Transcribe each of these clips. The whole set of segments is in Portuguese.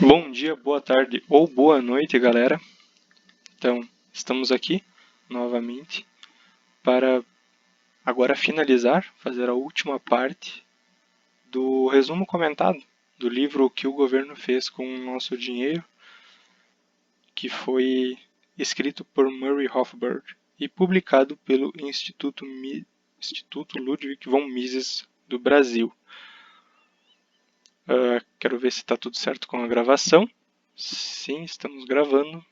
Bom dia, boa tarde ou boa noite, galera. Então, estamos aqui novamente para agora finalizar, fazer a última parte do resumo comentado do livro O que o governo fez com o nosso dinheiro, que foi escrito por Murray Rothbard e publicado pelo Instituto Ludwig von Mises do Brasil. Quero ver se está tudo certo com a gravação. Sim, estamos gravando.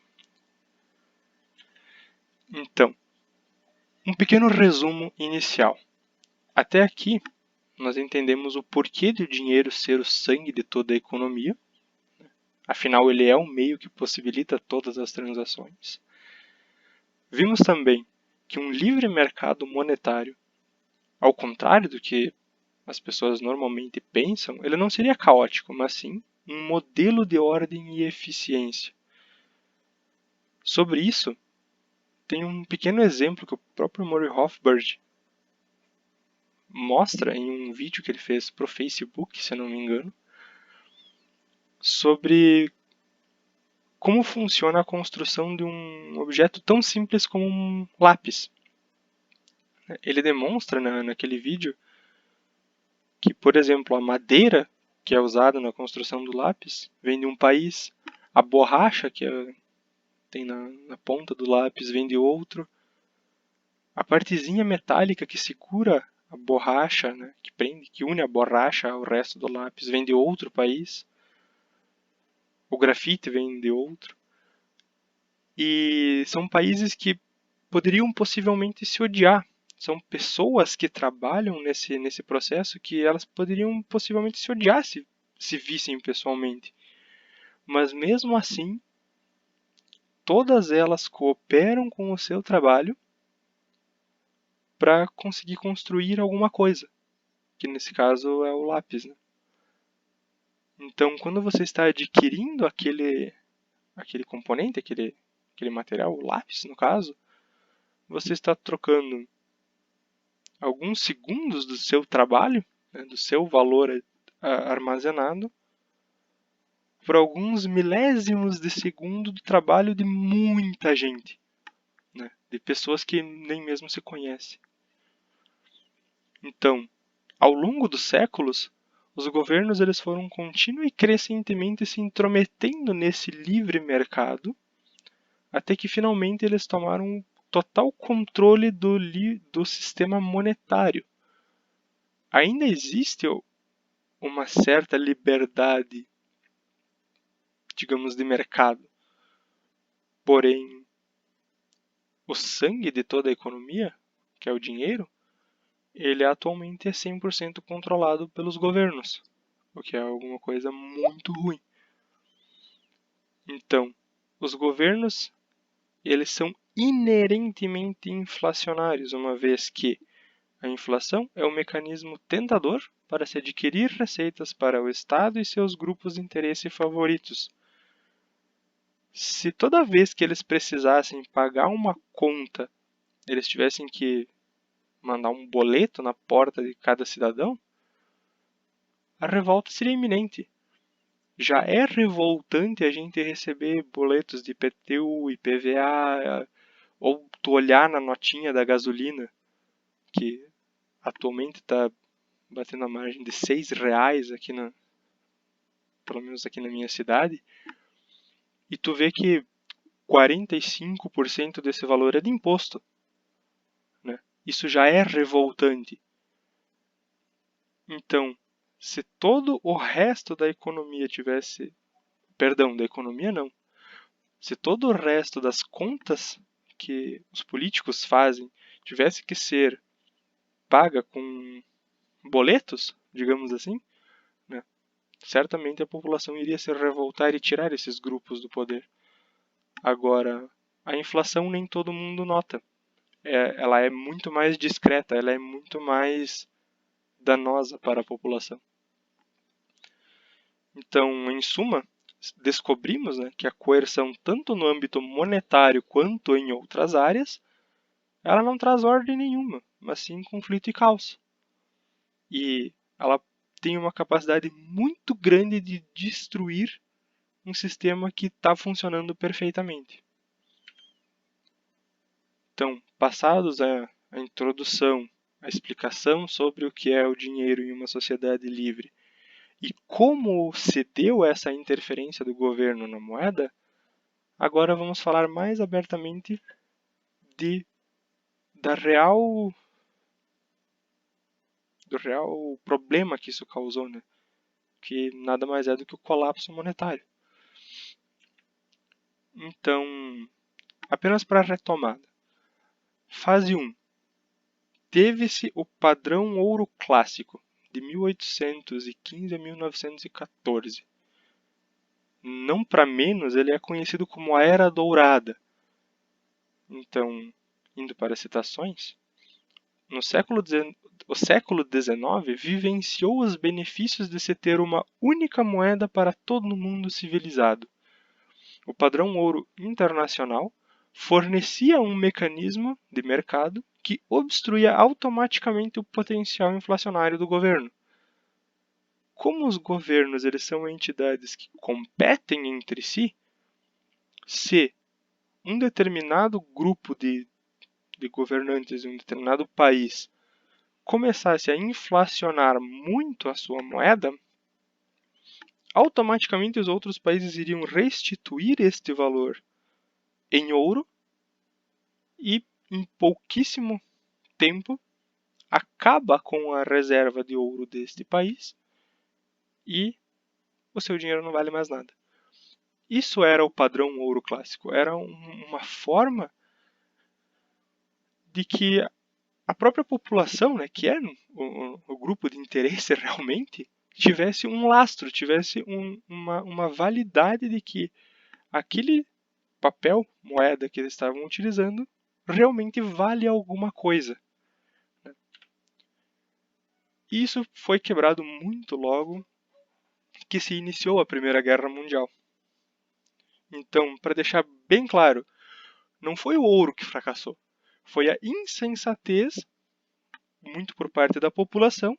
Então, um pequeno resumo inicial. Até aqui, nós entendemos o porquê do dinheiro ser o sangue de toda a economia. Afinal, ele é o meio que possibilita todas as transações. Vimos também que um livre mercado monetário, ao contrário do que as pessoas normalmente pensam, ele não seria caótico, mas sim um modelo de ordem e eficiência. Sobre isso, tem um pequeno exemplo que o próprio Murray Rothbard mostra em um vídeo que ele fez para o Facebook, se não me engano, sobre como funciona a construção de um objeto tão simples como um lápis. Ele demonstra naquele vídeo que, por exemplo, a madeira que é usada na construção do lápis vem de um país, a borracha que tem na ponta do lápis vem de outro, a partezinha metálica que segura a borracha, né, que une a borracha ao resto do lápis, vem de outro país, o grafite vem de outro. E são países que poderiam possivelmente se odiar. São pessoas que trabalham nesse processo que elas poderiam possivelmente se odiar se vissem pessoalmente. Mas mesmo assim, todas elas cooperam com o seu trabalho para conseguir construir alguma coisa, que nesse caso é o lápis. Né? Então, quando você está adquirindo aquele componente, aquele material, o lápis no caso, você está trocando alguns segundos do seu trabalho, né, do seu valor armazenado, por alguns milésimos de segundo do trabalho de muita gente, né, de pessoas que nem mesmo se conhecem. Então, ao longo dos séculos, os governos eles foram continuamente e crescentemente se intrometendo nesse livre mercado, até que finalmente eles tomaram total controle do sistema monetário. Ainda existe uma certa liberdade, digamos, de mercado. Porém, o sangue de toda a economia, que é o dinheiro, ele atualmente é 100% controlado pelos governos, o que é alguma coisa muito ruim. Então, os governos, eles são inerentemente inflacionários, uma vez que a inflação é um mecanismo tentador para se adquirir receitas para o Estado e seus grupos de interesse favoritos. Se toda vez que eles precisassem pagar uma conta, eles tivessem que mandar um boleto na porta de cada cidadão, a revolta seria iminente. Já é revoltante a gente receber boletos de IPTU, IPVA, ou tu olhar na notinha da gasolina, que atualmente está batendo a margem de R$ 6 aqui pelo menos aqui na minha cidade, e tu vê que 45% desse valor é de imposto. Né? Isso já é revoltante. Então, se todo o resto da economia tivesse... Perdão, da economia não. Se todo o resto das contas que os políticos fazem tivesse que ser paga com boletos, digamos assim, né, certamente a população iria se revoltar e tirar esses grupos do poder. Agora, a inflação nem todo mundo nota. Ela é muito mais discreta, ela é muito mais danosa para a população. Então, em suma, descobrimos, né, que a coerção, tanto no âmbito monetário quanto em outras áreas, ela não traz ordem nenhuma, mas sim conflito e caos. E ela tem uma capacidade muito grande de destruir, um sistema que está funcionando perfeitamente. Então, passados a introdução, a explicação sobre o que é o dinheiro em uma sociedade livre e como se deu essa interferência do governo na moeda, agora vamos falar mais abertamente do real problema que isso causou, né? Que nada mais é do que o colapso monetário. Então, apenas para retomada. Fase 1. Teve-se o padrão ouro clássico, de 1815 a 1914. Não para menos, ele é conhecido como a Era Dourada. Então, indo para as citações, o século XIX vivenciou os benefícios de se ter uma única moeda para todo o mundo civilizado. O padrão ouro internacional fornecia um mecanismo de mercado que obstruía automaticamente o potencial inflacionário do governo. Como os governos eles são entidades que competem entre si, se um determinado grupo de governantes de um determinado país começasse a inflacionar muito a sua moeda, automaticamente os outros países iriam restituir este valor em ouro e em pouquíssimo tempo acaba com a reserva de ouro deste país e o seu dinheiro não vale mais nada. Isso era o padrão ouro clássico. Era uma forma de que a própria população, né, que é o grupo de interesse realmente, tivesse um lastro, tivesse uma validade de que aquele papel, moeda que eles estavam utilizando, realmente vale alguma coisa. E isso foi quebrado muito logo que se iniciou a Primeira Guerra Mundial. Então, para deixar bem claro, não foi o ouro que fracassou, foi a insensatez, muito por parte da população,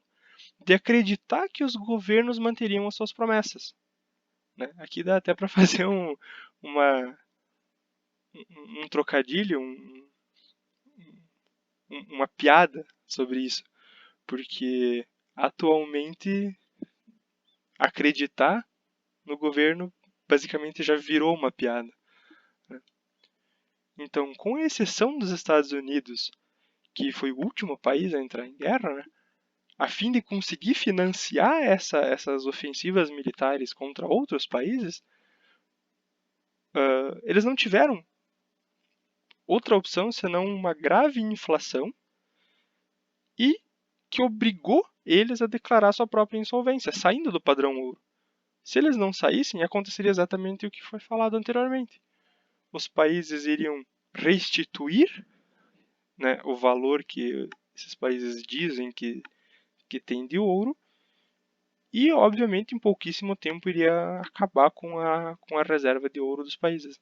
de acreditar que os governos manteriam as suas promessas. Né? Aqui dá até para fazer um trocadilho, uma piada sobre isso, porque atualmente acreditar no governo basicamente já virou uma piada. Né? Então, com exceção dos Estados Unidos, que foi o último país a entrar em guerra, né, a fim de conseguir financiar essas ofensivas militares contra outros países, eles não tiveram outra opção senão uma grave inflação e que obrigou eles a declarar sua própria insolvência, saindo do padrão ouro. Se eles não saíssem, aconteceria exatamente o que foi falado anteriormente. Os países iriam restituir, né, o valor que esses países dizem que tem de ouro e, obviamente, em pouquíssimo tempo iria acabar com a reserva de ouro dos países.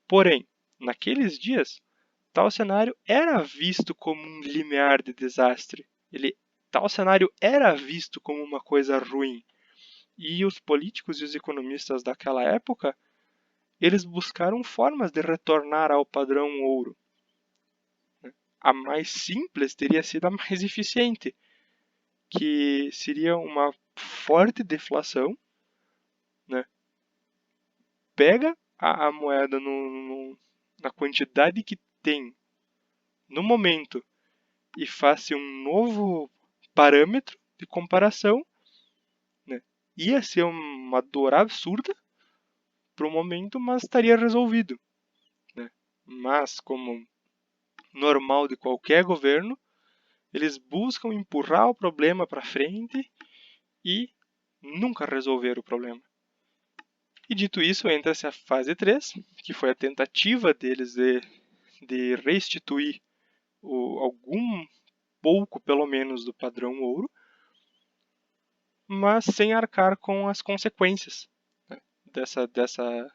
Porém, naqueles dias, tal cenário era visto como um limiar de desastre. Tal cenário era visto como uma coisa ruim. E os políticos e os economistas daquela época, eles buscaram formas de retornar ao padrão ouro. A mais simples teria sido a mais eficiente, que seria uma forte deflação, né? Pega a moeda na quantidade que tem no momento e faz um novo parâmetro de comparação, né? Ia ser uma dor absurda para o momento, mas estaria resolvido. Né? Mas, como normal de qualquer governo, eles buscam empurrar o problema para frente e nunca resolver o problema. E dito isso, entra-se a fase 3, que foi a tentativa deles de restituir algum pouco, pelo menos, do padrão ouro, mas sem arcar com as consequências, né, dessa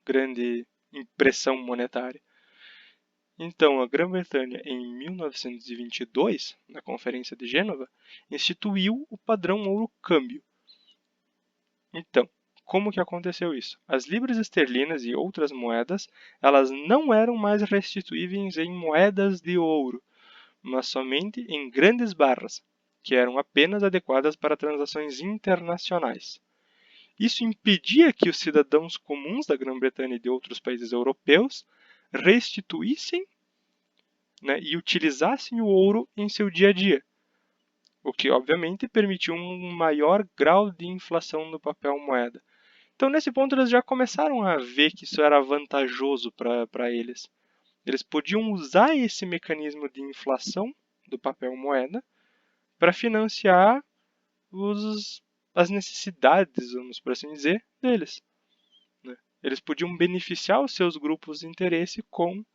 grande impressão monetária. Então, a Grã-Bretanha, em 1922, na Conferência de Gênova, instituiu o padrão ouro-câmbio. Então, como que aconteceu isso? As libras esterlinas e outras moedas, elas não eram mais restituíveis em moedas de ouro, mas somente em grandes barras, que eram apenas adequadas para transações internacionais. Isso impedia que os cidadãos comuns da Grã-Bretanha e de outros países europeus restituíssem, né, e utilizassem o ouro em seu dia a dia, o que obviamente permitiu um maior grau de inflação no papel moeda. Então, nesse ponto, eles já começaram a ver que isso era vantajoso para eles. Eles podiam usar esse mecanismo de inflação do papel moeda para financiar as necessidades, vamos por assim dizer, deles. Né? Eles podiam beneficiar os seus grupos de interesse com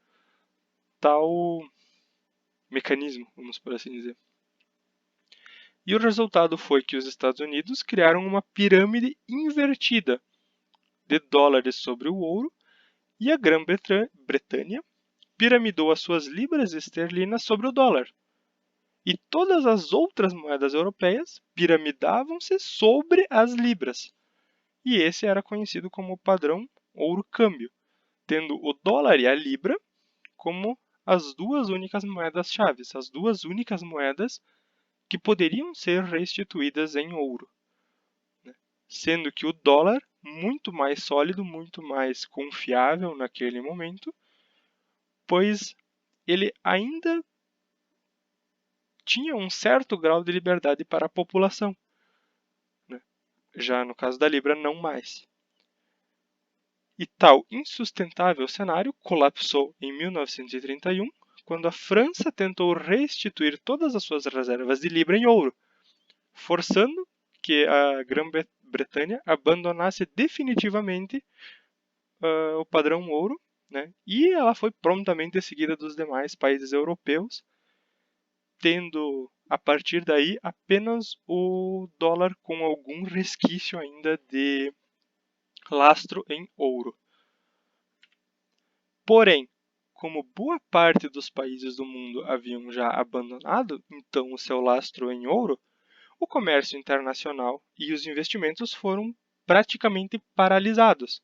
tal mecanismo, vamos por assim dizer. E o resultado foi que os Estados Unidos criaram uma pirâmide invertida de dólares sobre o ouro e a Grã-Bretanha piramidou as suas libras esterlinas sobre o dólar. E todas as outras moedas europeias piramidavam-se sobre as libras. E esse era conhecido como o padrão ouro-câmbio, tendo o dólar e a libra como as duas únicas moedas chaves, as duas únicas moedas que poderiam ser restituídas em ouro, né? Sendo que o dólar, muito mais sólido, muito mais confiável naquele momento, pois ele ainda tinha um certo grau de liberdade para a população, né? Já no caso da libra, não mais. E tal insustentável cenário colapsou em 1931, quando a França tentou restituir todas as suas reservas de libra em ouro, forçando que a Grã-Bretanha abandonasse definitivamente o padrão ouro, né? E ela foi prontamente seguida dos demais países europeus, tendo a partir daí apenas o dólar com algum resquício ainda de lastro em ouro. Porém, como boa parte dos países do mundo haviam já abandonado então o seu lastro em ouro, o comércio internacional e os investimentos foram praticamente paralisados.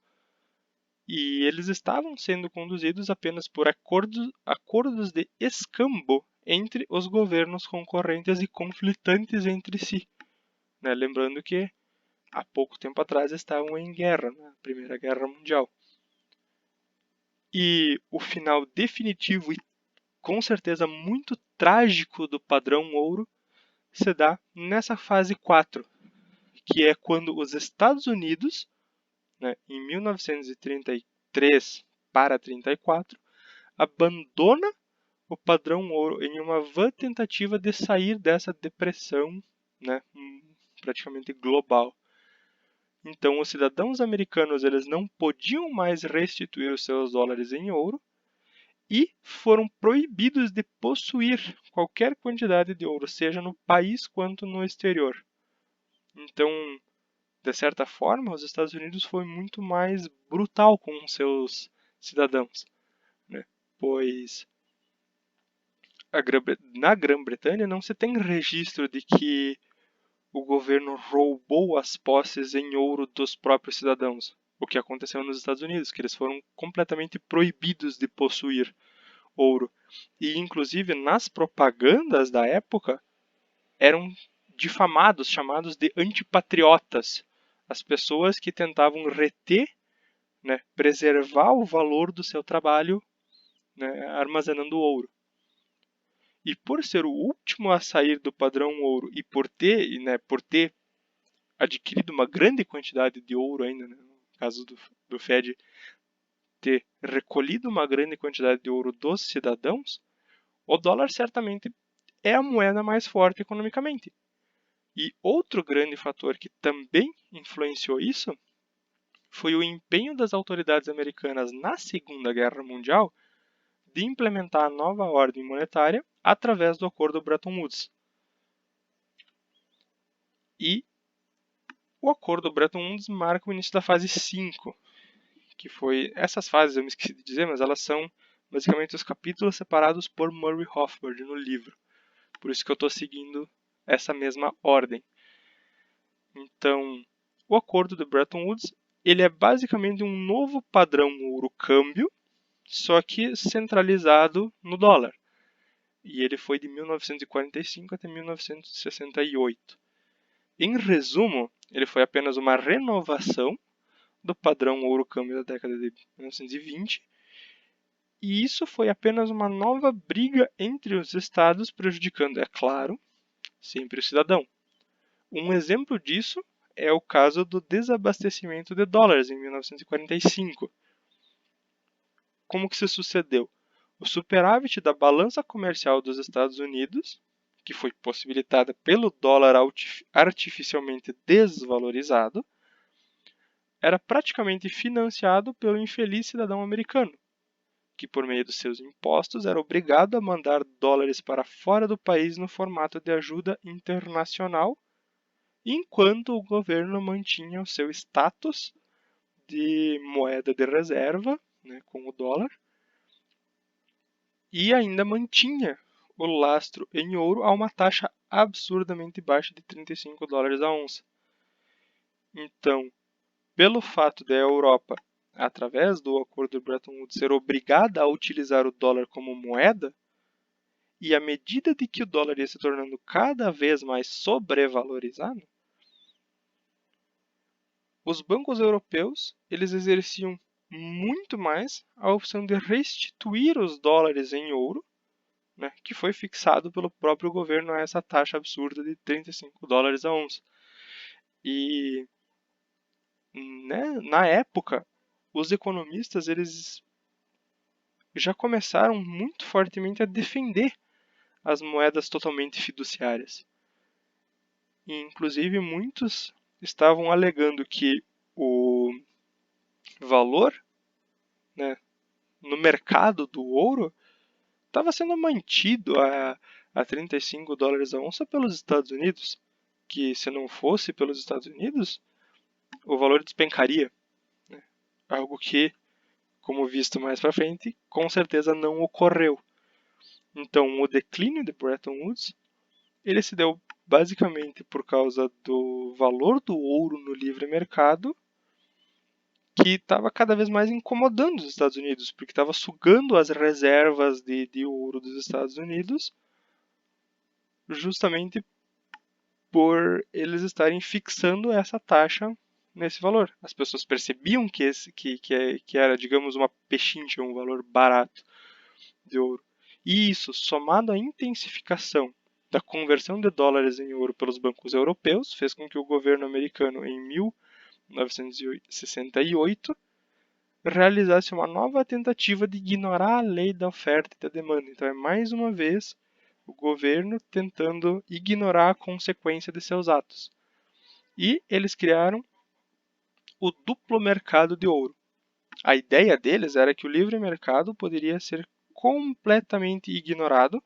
E eles estavam sendo conduzidos apenas por acordos de escambo entre os governos concorrentes e conflitantes entre si. Né? Lembrando que há pouco tempo atrás estavam em guerra, na Primeira Guerra Mundial. E o final definitivo e com certeza muito trágico do padrão ouro se dá nessa fase 4, que é quando os Estados Unidos, né, em 1933 para 34, abandona o padrão ouro em uma vã tentativa de sair dessa depressão, né, praticamente global. Então, os cidadãos americanos eles não podiam mais restituir os seus dólares em ouro e foram proibidos de possuir qualquer quantidade de ouro, seja no país quanto no exterior. Então, de certa forma, os Estados Unidos foi muito mais brutal com os seus cidadãos, né? Pois na Grã-Bretanha não se tem registro de que o governo roubou as posses em ouro dos próprios cidadãos. O que aconteceu nos Estados Unidos, que eles foram completamente proibidos de possuir ouro. E, inclusive, nas propagandas da época, eram difamados, chamados de antipatriotas. As pessoas que tentavam reter, né, preservar o valor do seu trabalho, né, armazenando ouro. E por ser o último a sair do padrão ouro e por ter adquirido uma grande quantidade de ouro ainda, né, no caso do Fed ter recolhido uma grande quantidade de ouro dos cidadãos, o dólar certamente é a moeda mais forte economicamente. E outro grande fator que também influenciou isso foi o empenho das autoridades americanas na Segunda Guerra Mundial de implementar a nova ordem monetária através do Acordo Bretton Woods. E o Acordo Bretton Woods marca o início da fase 5, que foi... Essas fases eu me esqueci de dizer, mas elas são basicamente os capítulos separados por Murray Rothbard no livro. Por isso que eu estou seguindo essa mesma ordem. Então, o Acordo de Bretton Woods ele é basicamente um novo padrão ouro-câmbio, só que centralizado no dólar. E ele foi de 1945 até 1968. Em resumo, ele foi apenas uma renovação do padrão ouro-câmbio da década de 1920, e isso foi apenas uma nova briga entre os estados, prejudicando, é claro, sempre o cidadão. Um exemplo disso é o caso do desabastecimento de dólares em 1945. Como que se sucedeu? O superávit da balança comercial dos Estados Unidos, que foi possibilitada pelo dólar artificialmente desvalorizado, era praticamente financiado pelo infeliz cidadão americano, que por meio dos seus impostos era obrigado a mandar dólares para fora do país no formato de ajuda internacional, enquanto o governo mantinha o seu status de moeda de reserva, né, com o dólar, e ainda mantinha o lastro em ouro a uma taxa absurdamente baixa de 35 dólares a onça. Então, pelo fato da Europa, através do acordo de Bretton Woods, ser obrigada a utilizar o dólar como moeda, e à medida de que o dólar ia se tornando cada vez mais sobrevalorizado, os bancos europeus eles exerciam muito mais a opção de restituir os dólares em ouro, né, que foi fixado pelo próprio governo a essa taxa absurda de 35 dólares a onça. E né, na época, os economistas eles já começaram muito fortemente a defender as moedas totalmente fiduciárias. E, inclusive, muitos estavam alegando que o valor, né, no mercado do ouro estava sendo mantido a 35 dólares a onça pelos Estados Unidos, que se não fosse pelos Estados Unidos, o valor despencaria, né? Algo que, como visto mais para frente, com certeza não ocorreu. Então, o declínio de Bretton Woods ele se deu basicamente por causa do valor do ouro no livre mercado, que estava cada vez mais incomodando os Estados Unidos, porque estava sugando as reservas de ouro dos Estados Unidos, justamente por eles estarem fixando essa taxa nesse valor. As pessoas percebiam que era, digamos, uma pechincha, um valor barato de ouro. E isso, somado à intensificação da conversão de dólares em ouro pelos bancos europeus, fez com que o governo americano, em 1968, realizasse uma nova tentativa de ignorar a lei da oferta e da demanda. Então, é mais uma vez o governo tentando ignorar a consequência de seus atos. E eles criaram o duplo mercado de ouro. A ideia deles era que o livre mercado poderia ser completamente ignorado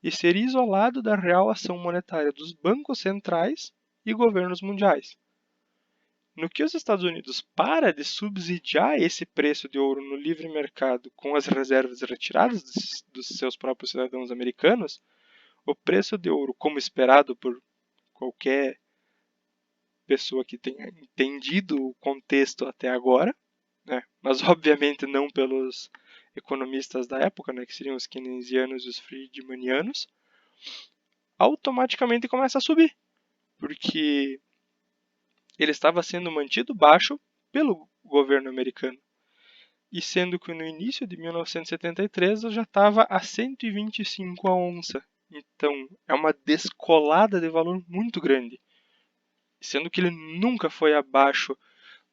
e ser isolado da real ação monetária dos bancos centrais e governos mundiais. No que os Estados Unidos para de subsidiar esse preço de ouro no livre mercado com as reservas retiradas dos seus próprios cidadãos americanos, o preço de ouro, como esperado por qualquer pessoa que tenha entendido o contexto até agora, né, mas obviamente não pelos economistas da época, né, que seriam os keynesianos e os friedmanianos, automaticamente começa a subir, porque ele estava sendo mantido baixo pelo governo americano. E sendo que no início de 1973 eu já estava a 125 a onça. Então é uma descolada de valor muito grande. Sendo que ele nunca foi abaixo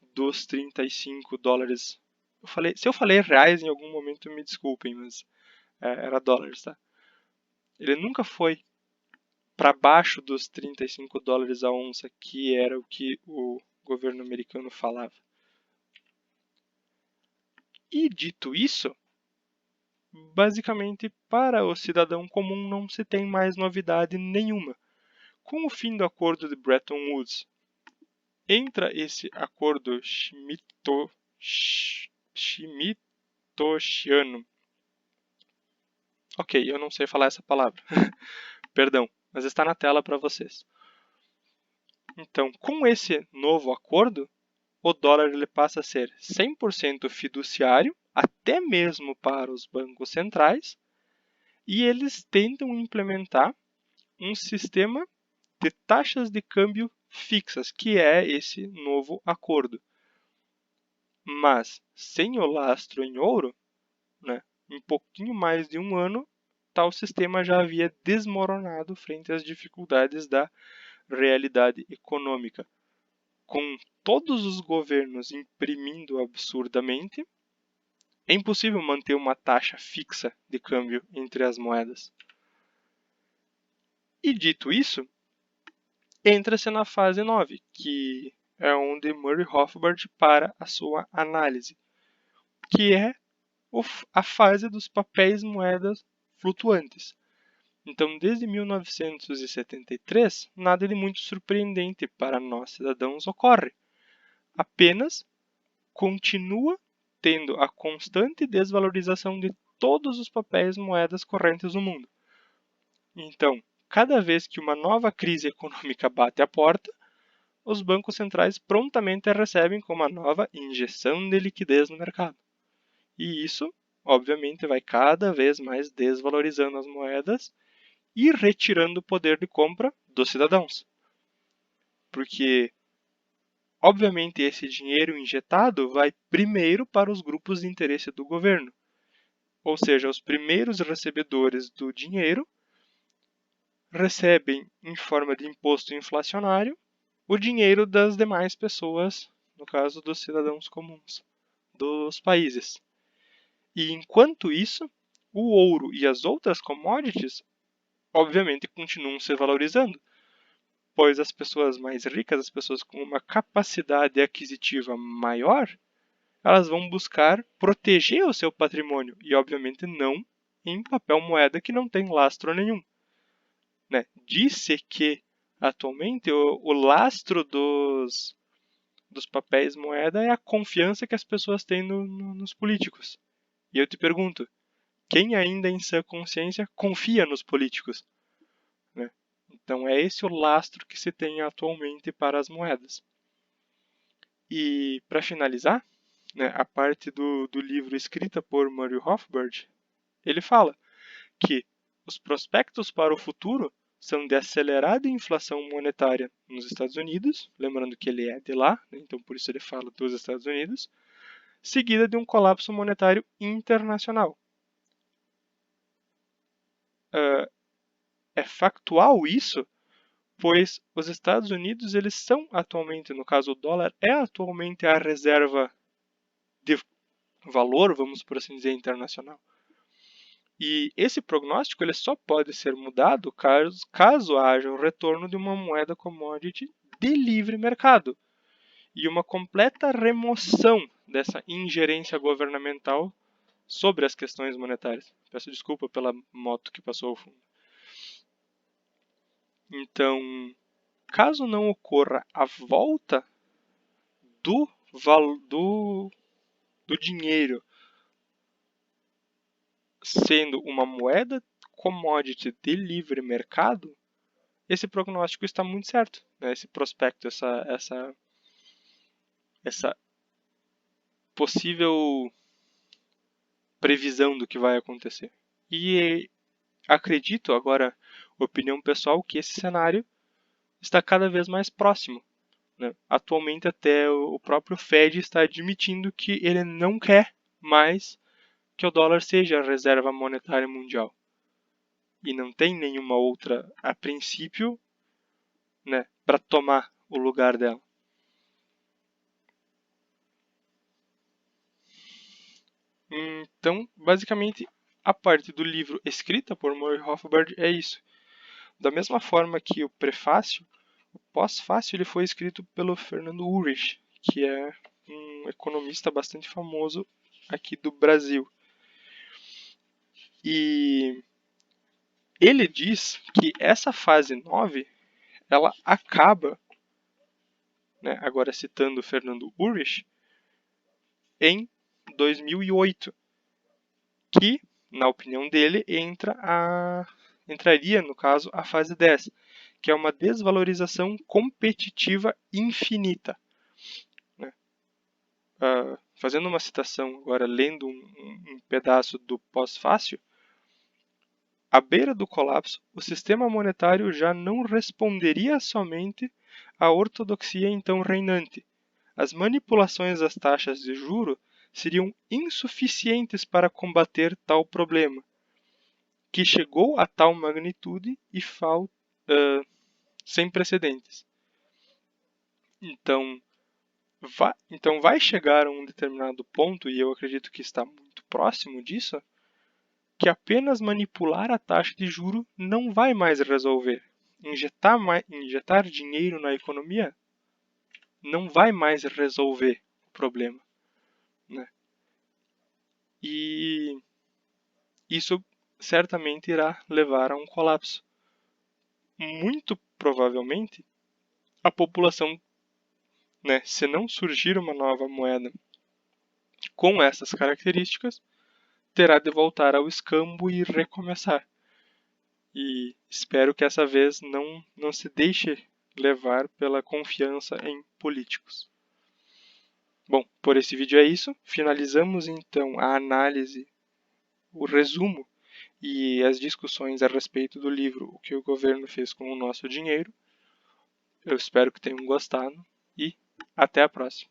dos 35 dólares. Se eu falei reais em algum momento, me desculpem, mas era dólares, tá? Ele nunca foi para baixo dos 35 dólares a onça, que era o que o governo americano falava. E dito isso, basicamente para o cidadão comum não se tem mais novidade nenhuma. Com o fim do acordo de Bretton Woods, entra esse acordo schmittoschiano. Ok, eu não sei falar essa palavra. Perdão, mas está na tela para vocês. Então, com esse novo acordo, o dólar ele passa a ser 100% fiduciário, até mesmo para os bancos centrais, e eles tentam implementar um sistema de taxas de câmbio fixas, que é esse novo acordo. Mas, sem o lastro em ouro, né, em pouquinho mais de um ano, tal sistema já havia desmoronado frente às dificuldades da realidade econômica. Com todos os governos imprimindo absurdamente, é impossível manter uma taxa fixa de câmbio entre as moedas. E dito isso, entra-se na fase 9, que é onde Murray Rothbard para a sua análise, que é a fase dos papéis moedas flutuantes. Então, desde 1973, nada de muito surpreendente para nós cidadãos ocorre. Apenas continua tendo a constante desvalorização de todos os papéis moedas correntes no mundo. Então, cada vez que uma nova crise econômica bate à porta, os bancos centrais prontamente a recebem com uma nova injeção de liquidez no mercado. E isso, obviamente, vai cada vez mais desvalorizando as moedas e retirando o poder de compra dos cidadãos. Porque, obviamente, esse dinheiro injetado vai primeiro para os grupos de interesse do governo. Ou seja, os primeiros recebedores do dinheiro recebem, em forma de imposto inflacionário, o dinheiro das demais pessoas, no caso dos cidadãos comuns dos países. E enquanto isso, o ouro e as outras commodities, obviamente, continuam se valorizando, pois as pessoas mais ricas, as pessoas com uma capacidade aquisitiva maior, elas vão buscar proteger o seu patrimônio e, obviamente, não em papel moeda que não tem lastro nenhum. Né? Disse que, atualmente, o lastro dos papéis moeda é a confiança que as pessoas têm nos políticos. E eu te pergunto, quem ainda em sã consciência confia nos políticos? Né? Então é esse o lastro que se tem atualmente para as moedas. E para finalizar, né, a parte do livro escrita por Murray Rothbard, ele fala que os prospectos para o futuro são de acelerada inflação monetária nos Estados Unidos, lembrando que ele é de lá, né, então por isso ele fala dos Estados Unidos, seguida de um colapso monetário internacional. É factual isso, pois os Estados Unidos eles são atualmente, no caso o dólar, é atualmente a reserva de valor, vamos por assim dizer, internacional. E esse prognóstico ele só pode ser mudado caso haja o retorno de uma moeda commodity de livre mercado e uma completa remoção dessa ingerência governamental sobre as questões monetárias. Peço desculpa pela moto que passou ao fundo. Então, caso não ocorra a volta do dinheiro sendo uma moeda commodity de livre mercado, esse prognóstico está muito certo, né? Esse prospecto, essa possível previsão do que vai acontecer. E acredito, agora, opinião pessoal, que esse cenário está cada vez mais próximo. Né? Atualmente, até o próprio Fed está admitindo que ele não quer mais que o dólar seja a reserva monetária mundial. E não tem nenhuma outra, a princípio, né, para tomar o lugar dela. Então, basicamente, a parte do livro escrita por Murray Rothbard é isso. Da mesma forma que o prefácio, o pós-fácio ele foi escrito pelo Fernando Ulrich, que é um economista bastante famoso aqui do Brasil. E ele diz que essa fase 9, ela acaba, né, agora citando Fernando Ulrich, em 2008, que, na opinião dele, entraria, no caso, a fase 10, que é uma desvalorização competitiva infinita. Né? fazendo uma citação agora, lendo um pedaço do pós-fácil, à beira do colapso, o sistema monetário já não responderia somente à ortodoxia então reinante. As manipulações das taxas de juro seriam insuficientes para combater tal problema, que chegou a tal magnitude e sem precedentes. Então vai chegar a um determinado ponto, e eu acredito que está muito próximo disso, que apenas manipular a taxa de juro não vai mais resolver. Injetar dinheiro na economia não vai mais resolver o problema, né? E isso certamente irá levar a um colapso. Muito provavelmente, a população, né, se não surgir uma nova moeda com essas características, terá de voltar ao escambo e recomeçar. E espero que essa vez não se deixe levar pela confiança em políticos. Bom, por esse vídeo é isso. Finalizamos então a análise, o resumo e as discussões a respeito do livro O que o governo fez com o nosso dinheiro. Eu espero que tenham gostado e até a próxima.